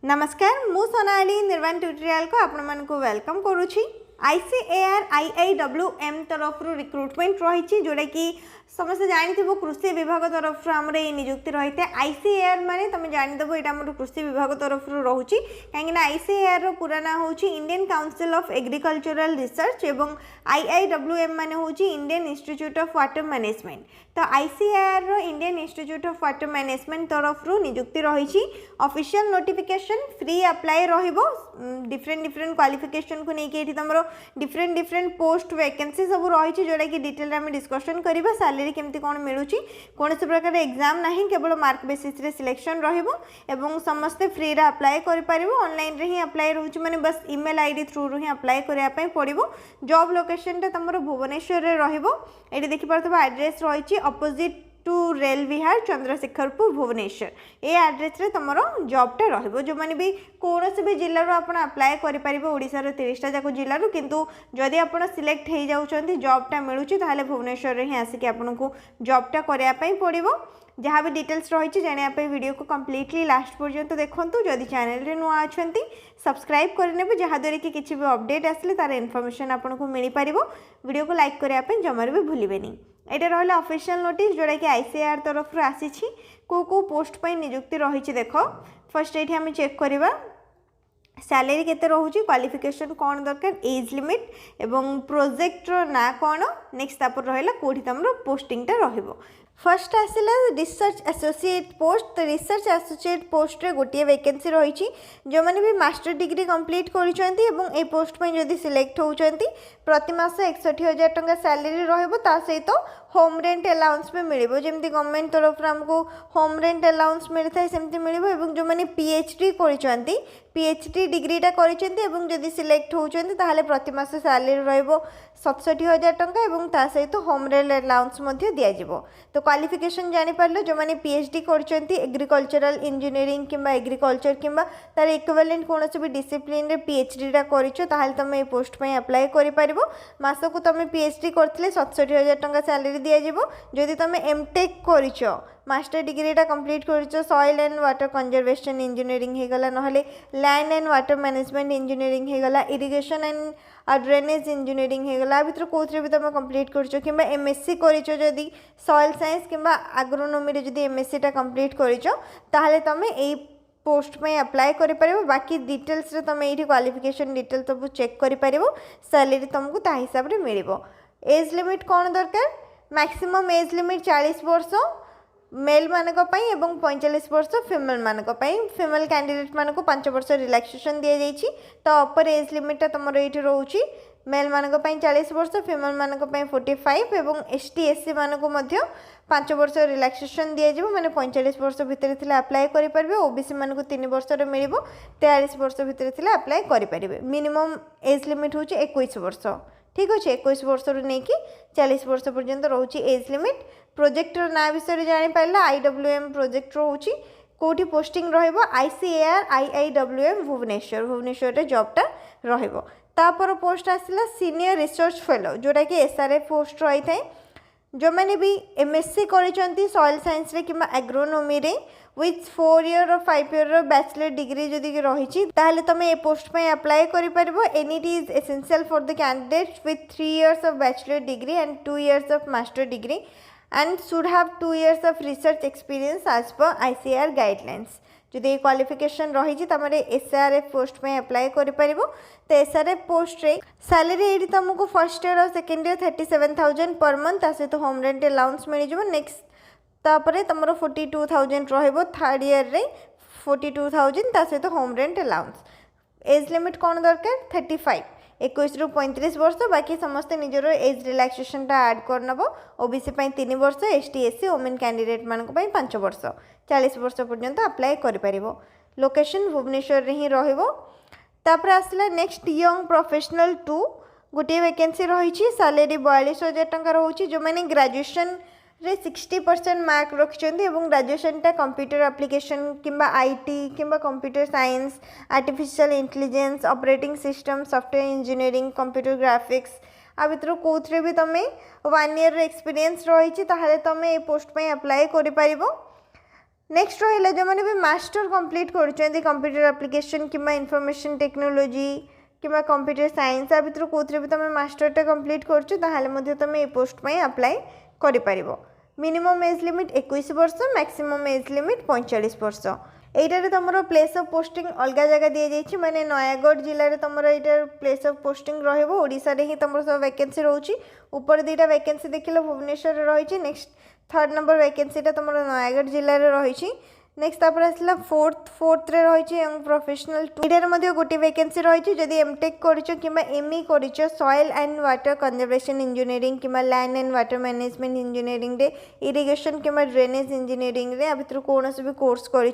नमस्कार मु सोनाली निर्वाण ट्यूटोरियल को आपण मानक वेलकम करुछि। ICAR IIWM तरफ रिक्रुटमेंट रही जोड़ा कि समस्त जानी कृषि विभाग तरफ आमर ये निजुक्ति रही है। ICAR माने तुम जानीदेव यहाँ आम कृषि विभाग तरफ रोचे कहीं ICAR पूरा ना हूँ Indian council of agricultural research एवं IIWM माने हूँ Indian institute of water management. तो ICAR Indian institute of water management तरफ निजुक्ति रही। ऑफिशियल नोटिफिकेशन फ्री अप्लाई रहिबो डिफरेंट क्वालिफिकेशन को लेकिन तुम डिफरेंट पोस्ट वैकेंसी सब रही जोड़ा कि डिटेल आम डिस्कसन करवा। सैलरी केमती कौन मिलूँ कौन से प्रकार एग्जाम ना केवल मार्क बेसिस रे सिलेक्शन रहिबो समस्ते फ्री रे अप्लाई कर ऑनलाइन रे ही अप्लाई रोचे माने बस ईमेल आईडी थ्रू रू ही अप्लाई करने पड़ो। जॉब लोकेशन तुम भुवनेश्वर रे रहिबो। एटी देखि पारथबा एड्रेस रही अपोजिट टू रेल विहार चंद्रशेखरपुर भुवनेश्वर ये एड्रेस रे तुम जॉबटा रहिबो। जो माने भी कौन से भी जिल्ला रो आपण अप्लाई करि परिबो ओडिसा रो 30टा जाको जिल्ला रो किंतु जदि आपण सिलेक्ट हे जाउछंती जॉबटा मिलुची ताले भुवनेश्वर रे ही आसिक आपनको जॉबटा करिया पई पड़िबो। जहाँ भी डिटेल्स रही जानापी वीडियो को कम्प्लीटली लास्ट पर्यंत देखूँ। जदि चैनल रे नुआ अच्छा सब्सक्राइब करने जहाँद्वारा कि किसी भी अपडेट आसले तार इनफॉरमेशन आपको मिल पार। वीडियो को लाइक करने जमार भी भूलें। यहाँ रहा ऑफिशियल नोटिस जोड़ा कि ICAR तरफ आसी को पोस्ट पर निजुक्ति रही। देख फर्स्ट ये आम चेक करवा सैलरी केते रोचे क्वालिफिकेशन कौन दरकार एज लिमिट एवं प्रोजेक्ट ना कौन नेक्स्ट तापर रहा कौटी तुम पोस्टिंगटा रहिबो। फर्स्ट आसला रिसर्च एसोसिएट पोस्ट। तो रिसर्च एसोसिएट पोस्ट रे गोटे वैकेंसी रही जो मैंने भी मास्टर डिग्री कंप्लीट कर ए पोस्ट पर जदि सिलेक्ट होती प्रति मास 61,000 टंका सैलरी रहा सहित होम रेंट अलाउंस भी मिल जमी गवर्नमेंट तरफ आमको होम रेंट अलाउंस मिलता है सेमती मिल। जो मैंने PhD कर PhD डिग्रीटा कर सिलेक्ट होती प्रति मास सैलरी रहिबो 67,000 टंका एवं ता सहित होम रेंट अलाउंस दिज्व। तो क्वालिफिकेशन जानीपार जो मैंने PhD कर एग्रीकल्चरल इंजीनियरिंग किंबा एग्रीकल्चर किंबा तार इक्विवेलेंट कौन भी डिसिप्लिन रे PhDटा कर तुम ये पोस्ट पर अप्लाई कर मासक तुम PhD करथिले 67,000 टंका सैलरी दिज्व। जदि तुम MTech कर मास्टर डिग्रीटा कंप्लीट कर soil and water conservation engineering होगला नहले land and water management engineering होगला इरिगेशन एंड ड्रेनेज इंजीनियरिंग होगला भितर कौन भी तुम कंप्लीट कर कि MSc कर सॉइल साइंस किंबा एग्रोनॉमी रे जदि MScटा कंप्लीट कर तुम यही पोस्ट में अप्लाई कर पारिबो। बाकी डिटेल्स रे तुम ये क्वालिफिकेशन डिटेल सब चेक कर पारिबो सैलरी तुमको ता हिसाब रे मिलिबो। एज लिमिट कौन दरकार मैक्सिमम एज लिमिट 40 वर्ष मेल मानक एवं 45 वर्ष फीमेल मानक फीमेल कैंडिडेट मानक 5 वर्ष रिलैक्सेशन दि जाइए। तो अपर एज लिमिटा तुम ये रोचे मेल मानक 40 वर्ष फीमेल मानक 45 एवं ST SC मानक 5 वर्ष रिलैक्सेशन दिज्व माने 45 वर्ष भितर थिले अप्लाई करि परबे। OBC मानक 3 वर्ष रे मिलिबो 43 वर्ष भितर थिले अप्लाई करि परिबे। मिनिमम एज लिमिट होची 21 वर्ष ठीक अच्छे 21 वर्ष रू नहीं कि 40 वर्ष पर्यंत रोचे एज लिमिट। प्रोजेक्ट ना विषय जानी पारा IWM प्रोजेक्ट रोचे कौटी पोस्टिंग रहिबो ICAR IIWM भुवनेश्वर रे जॉबटा रहिबो। तापर पोस्ट आसला सीनियर रिसर्च फेलो जोड़ा कि SRF पोस्ट रही है। जो मैंने भी MSc कर सॉइल साइंस रे किंबा एग्रोनॉमी रे विथ 4 ईयर और 5 ईयर बैचलर डिग्री जदि रही तुम ये पोस्ट पर अप्लाई कर NET is essential for the candidate with 3 years of bachelor degree and 2 years of master degree and should have 2 years of research experience as per ICAR guidelines। जो ये qualification रही तुम SRF पोस्ट में apply कर तो SRF post रे salary ये तुमको फर्स्ट ईयर और सेकेंड ईयर 37,000 पर मंथ सहित होम रेंट अलाउंस मिल जाए। नेक्स्ट तापर तुम 42,000 रहिबो थर्ड ईयर रे 42,000 सहित home rent allowance. Age limit कौन दरकार 35 21 रू 35 वर्ष। बाकी समस्ते निजर एज रिलैक्सेशनटा ऐड करनबो। OBC 3 वर्ष ST SC वुमेन कैंडिडेट मानक 5 वर्ष 40 वर्ष पर्यंत अप्लाई कर पारिबो। लोकेशन भुवनेश्वर रे ही रहिबो। तापर आसला नेक्स्ट यंग प्रोफेशनल 2 गोटे वैकेंसी रही सैलरी 42,000 टंका रोचे। जो मैंने ग्रेजुएशन रे 60% मार्क रखिंट ग्रेजुएशनटा कंप्यूटर एप्लिकेशन किंबा IT किंबा computer science artificial intelligence operating system software engineering computer graphics आ भितर कौन भी तुम 1 ईयर एक्सपीरियंस रही तुम ये पोस्ट पर अप्लाई कर पारिबो। नेक्स्ट रहा जो मैंने भी मास्टर कंप्लीट कर कंप्यूटर एप्लिकेशन कि इनफॉरमेशन टेक्नोलॉजी कि कंप्यूटर साइंस आ भर कौन भी तुम मास्टरटा कंप्लीट कर तुम ये पोस्ट में अप्लाई कर मिनिमम एज लिमिट 21 वर्ष मैक्सिमम एज लिमिट 45 वर्ष एटारे तुम प्लेस ऑफ पोस्टिंग अलग जगह दी जाइए माने नयागढ़ जिले में तुम यहाँ प्लेस ऑफ पोस्टिंग रोडिशा ही तुम सब वैकेंसी रोचे ऊपर दुईटा वैकेंसी देखिल भुवनेश्वर रही नेक्स्ट थर्ड नंबर वैकेंसीटा तुम नयागढ़ जिले में रही नेक्स्ट तापर आसला फोर्थ रे रही यंग प्रोफेशनल एटारे गोटे वैकेंसी रही जदि एमटेक कर एमई कर soil and water conservation engineering कि land and water management engineering रे इरिगेशन कि ड्रेनेज इंजीनियरिंग रे भितर कौन भी कोर्स कर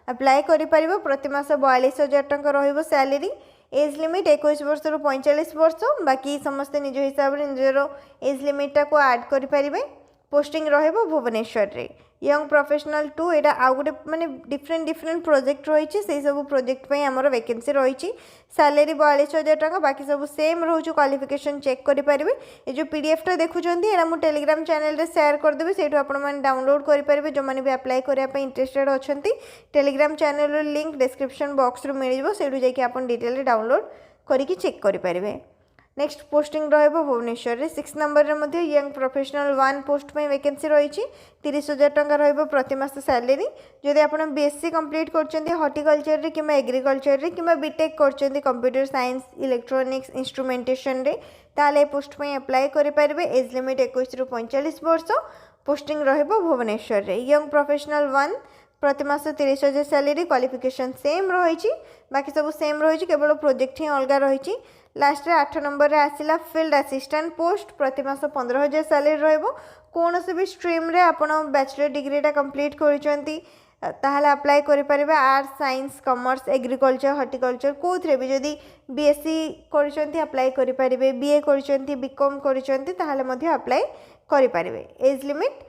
अप्लाई कर प्रति मास 42,000 टंका रहिबो सैलरी एज लिमिट 21 वर्ष रु 45 वर्ष बाकी समस्ते निज हिसाब से निजर एज लिमिटा को ऐड करें पोस्टिंग रहिबो भुवनेश्वर रे यंग प्रोफेशनल 2 एटा आउ गोटे माने डिफरेंट प्रोजेक्ट रही से सब प्रोजेक्ट पे आमर वैकेंसी रही सैलरी 42,000 टंका बाकी सब सेम रोज क्वालिफिकेशन चेक करेंगे ये जो पीडीएफटा देखुंत यहाँ मुझे टेलीग्राम चैनल रे शेयर करदेवी से डाउनलोड करेंगे जो मैंने भी अप्लाई करने इंटरेस्टेड अच्छा Telegram channel link description box मिल जाए जाकि डिटेल डाउनलोड करके चेक करेंगे नेक्स्ट पोस्टिंग रहिबो भुवनेश्वर रे 6 नंबर रे मध्य यंग प्रोफेशनल 1 पोस्ट में वैकेंसी रही 30,000 टंका रहिबो प्रति मास सैलरी जदि आपण बीएससी कंप्लीट करछन्ती हॉर्टिकल्चर रे किमा एग्रीकल्चर रे किमा बीटेक करछन्ती कंप्यूटर साइंस इलेक्ट्रॉनिक्स इंस्ट्रूमेंटेशन रे ताले पोस्ट में अप्लाई करि पारबे एज लिमिट 21 रु 45 वर्ष पोस्टिंग रहिबो भुवनेश्वर रे यंग प्रोफेशनल 1 प्रति मास 30,000 सैलरी क्वालिफिकेशन सेम रही बाकी सब सेम रही केवल प्रोजेक्ट ही अलग रही लास्ट 8 नंबर रे आसिला फील्ड असिस्टेंट पोस्ट प्रति मास 15,000 सैलरी रहिबो कौन से भी स्ट्रीम रे आपण बैचलर डिग्रीटा कंप्लीट करिसेंती ताहले अप्लाई करि परिबे arts science commerce agriculture horticulture कोथरे भी जदी बीएससी करिसेंती अप्लाई करि परिबे बीए करिसेंती बीकॉम करिसेंती ताहले मध्ये अप्लाई करि परिबे एज लिमिट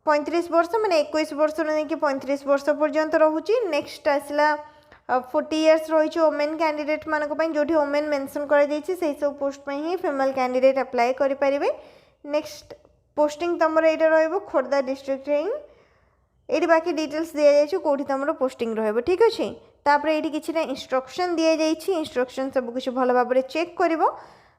35 वर्ष माने 21 वर्ष रे कि 35 वर्ष पर्यंत रहुची नेक्स्ट आसला 40 इयर्स रही ओमेन कैंडिडेट मानक जो ओमेन मेंशन कर सब पोस्ट में ही फीमेल कैंडिडेट अप्लाई करेंगे नेक्स्ट पोस्टिंग तुम यहाँ खोर्धा डिस्ट्रिक्ट ये बाकी डिटेल्स दि जाए कौटी तुम पोस्टिंग ठीक अच्छे तापर ये किसी इंस्ट्रक्शन दि जाए इंस्ट्रक्शन सब कुछ भल भाव में चेक कर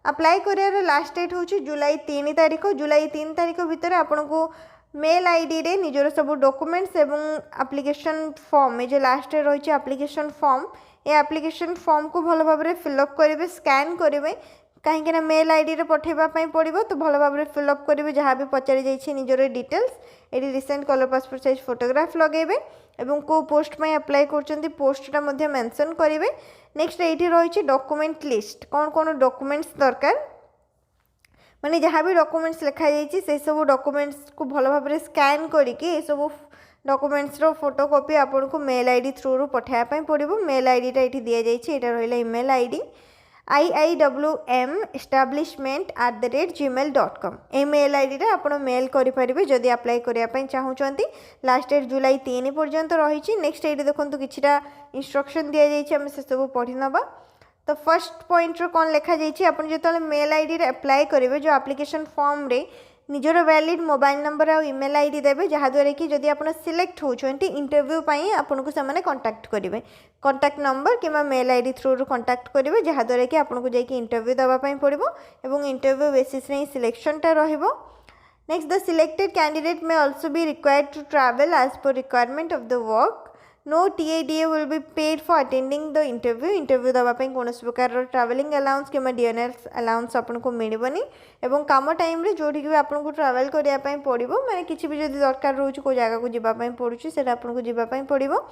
अप्लाई कर लास्ट डेट हूँ जुलाई 3 तारीख जुलाई 3 तारीख भितर आपन को मेल आईडी रे निजर सब डॉक्यूमेंट्स एवं एप्लिकेशन फॉर्म ये जो लास्ट रही एप्लिकेशन फॉर्म ये एप्लिकेशन फॉर्म को भल भाव में फिलअप करेंगे स्कैन करेंगे कहीं मेल आईडी रे पठेबाई पड़ो तो भल भाव में फिलअप करेंगे जहाँ भी पचारि जाइए निजर डिटेल्स ये recent colour passport size photograph लगेबे एवं को पोस्ट में अप्लाई कर पोस्टा मेंशन करेंगे नेक्स्ट ये रही डॉक्यूमेंट लिस्ट कौन कौन डॉक्यूमेंट्स दरकार माने जहाँ भी डॉक्यूमेंट्स लिखा जाइए से सब डॉक्यूमेंट्स को भल भाव में स्कैन करके सब डॉक्यूमेंट्स रो फोटोकॉपी आपन को मेल आईडी थ्रू रू पठाया पड़ो मेल आईडीटा ये दि जाइए यहाँ रहा ईमेल आईडी IIWM establishment@gmail.com ये मेल आईडी आप मेल करेंगे जदि अप्लाई करने चाहूँगी लास्ट डेट जुलाई 3 पर्यंत रही नेक्स्ट ये देखो किछिटा इंस्ट्रक्शन दि जाइए आम से सब पढ़ी नवा तो फर्स्ट पॉइंट रो कौन लिखा जाइए आप जो मेल आईडी रे अप्लाई करेंगे जो एप्लिकेशन फॉर्म रे निजर वैलिड मोबाइल नंबर और ईमेल आईडी देवे जहाँद्वारा कि जदि आप सिलेक्ट होती इंटरव्यू पाई आपन को से कांटेक्ट करेंगे कांटेक्ट नंबर कि मेल आईडी थ्रू रू कांटेक्ट करेंगे जहाँद्वारा कि आपन को जाकि इंटरव्यू देवाई पड़ो और इंटरव्यू बेसिस रे सिलेक्शनटा रहिबो next the selected candidate may also be required to travel as per requirement of the work no TADA will be paid for attending the interview देवाई कौन प्रकार ट्रैवलिंग अलाउंस कि DNS अलाउंस आपको मिलबनी एवं काम टाइम रे जोठी भी आपको ट्रैवल करने पड़ो मैंने किसी भी जब दरकार रोच को जगह को जावाई पड़ुछि से आपको जावाई पड़ो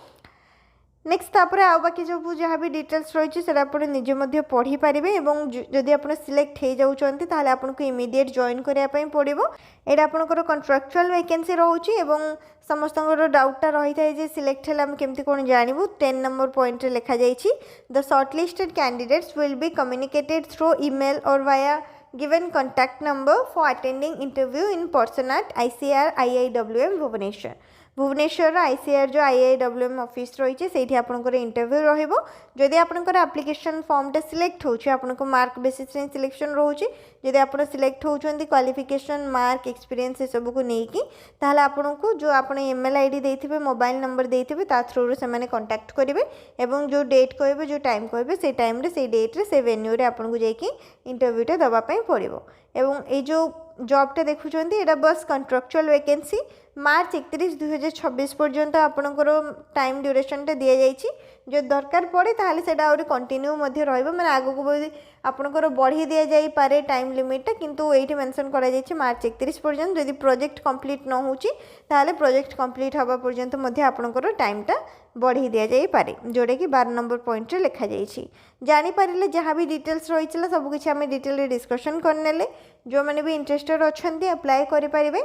नेक्स्ट तापर आउ बाकी सब जहाँ भी डिटेल्स रही है आप निजे पढ़ी पारे और जदि आप सिलेक्ट हो जाती ताहले आपको इमिडिएट जॉइन करने पड़ो यहाँ आपंकर कॉन्ट्रैक्चुअल वैकेंसी रोचे और समस्त डाउटा रही है सिलेक्ट है केमती कौन जानू 10 नंबर पॉइंट लिखा जाइए the shortlisted candidates will be communicated through email और via given contact number for attending interview in person at ICAR IIWM Bhubaneswar Bhubaneswar ICAR जो IIWM ऑफिस रही से आपंकर इंटरव्यू रही आपंकर एप्लिकेशन फॉर्म सिलेक्ट हो मार्क बेसिस सिलेक्शन रोचे जदि आप सिलेक्ट होती क्वालिफिकेशन मार्क एक्सपीरियंस ये सब को लेकिन ताहले आपन को जो आप ईमेल आईडी देते मोबाइल नंबर देते ता थ्रू से कांटेक्ट करेंगे एवं जो डेट कहे जो टाइम कहे से टाइम से डेट्रे से वेन्यू रे आपन को जाकि इंटरव्यूटा देवाई पड़ो एवं ये जो जॉबटा देखुं यहाँ बस कंट्राक्चुअल वैकेंसी मार्च 31 2026 पर्यंत आपणकर टाइम ड्यूरेशन टा दि जाइए जो दरकार पड़े ताहले सेटा आउरी कंटिन्यू मध्य रहिबो माने आगो को आपणकर बढ़ी दि जाई पारे टाइम लिमिटा किंतु एठी मेंशन करा जाइए मार्च 31 पर्यंत जदि प्रोजेक्ट कंप्लीट न होची ताहले प्रोजेक्ट कंप्लीट हवा पर्यंत मध्य आपणकर टाइमटा बढ़ी दि जाई पारे जोड़ा कि 12 नंबर पॉइंट रे लिखा जाइए जानि पारिले जहाँ भी डिटेल्स रही सब किसी आम डिटेल डिस्कशन करने जो मैंने भी इंटरेस्टेड अच्छा अप्लाई करें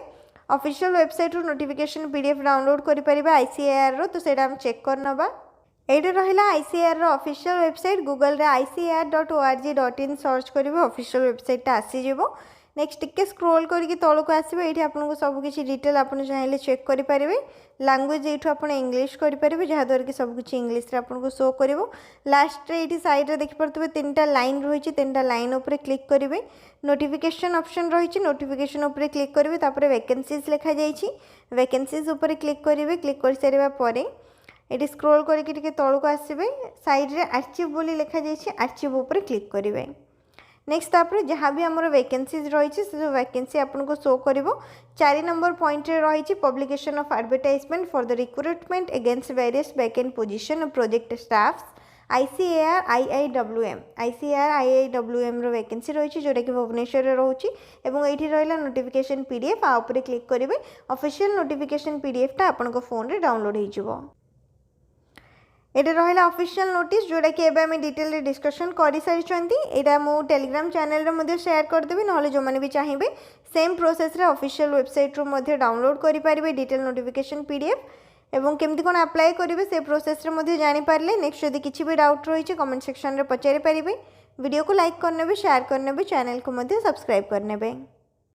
ऑफिशियल वेबसाइट रू नोटिफिकेशन PDF डाउनलोड करें ICAR रो तो सेटा हम चेक करनबा एटा रहिला ICAR रो ऑफिशियल वेबसाइट गूगल रे icar.org.in सर्च करेंगे ऑफिशियल वेबसाइट आसी जीवो नेक्स्ट टिके स्क्रोल करके तलक आसो ये आपको सबकि डिटेल आप चाहिए चेक करेंगे लैंग्वेज ये आप इंग्लिश करेंगे जहाँद्वारा कि सबकि इंग्लिश आपको शो कर लास्ट ये साइड देखिपे 3टा लाइन रही 3टा लाइन उपर क्लिक करेंगे नोटिफिकेशन ऑप्शन रही नोटिफिकेशन उपर क्लिक करेंगे तापर वैकेंसीज लिखा जाइए वैकेंसीज उपर क्लिक करेंगे क्लिक कर सारा पर ये स्क्रोल करके तलक आसबे साइड रे आर्चिव बोली लिखा जाइए आर्चिव उपर क्लिक करेंगे नेक्स्ट तापर जहाँ भी आमर वैकेंसीज रही जो वैकेंसी आपको शो कर 4 नंबर पॉइंट रही publication of advertisement for the recruitment against various vacant position of project staffs ICAR IIWM रो वैकेंसी रही जोटा कि भुवनेश्वर रोचे और ये रहा नोटिफिकेशन PDF आउे क्लिक करेंगे ऑफिशियल नोटिफिकेशन PDF टा आपन फोन रे डाउनलोड हो ये रहा ऑफिशियल नोटिस जोटा कि एबे आमे डिटेल डिस्कशन कर सारी यहाँ मो टेलीग्राम चैनल रे शेयर करदेवी ना जो मैंने भी चाहिए सेम प्रोसेस रे ऑफिशियल वेबसाइट रू डाउनलोड करेंगे डिटेल नोटिफिकेशन PDF एवं केमती कौन अप्लाई करेंगे से प्रोसेस रे जानी पारे नेक्स्ट जदि किसी भी डाउट रही कमेंट सेक्शन रे पचारि पारे वीडियो को लाइक करने शेयर करने चैनल को सब्सक्राइब करने।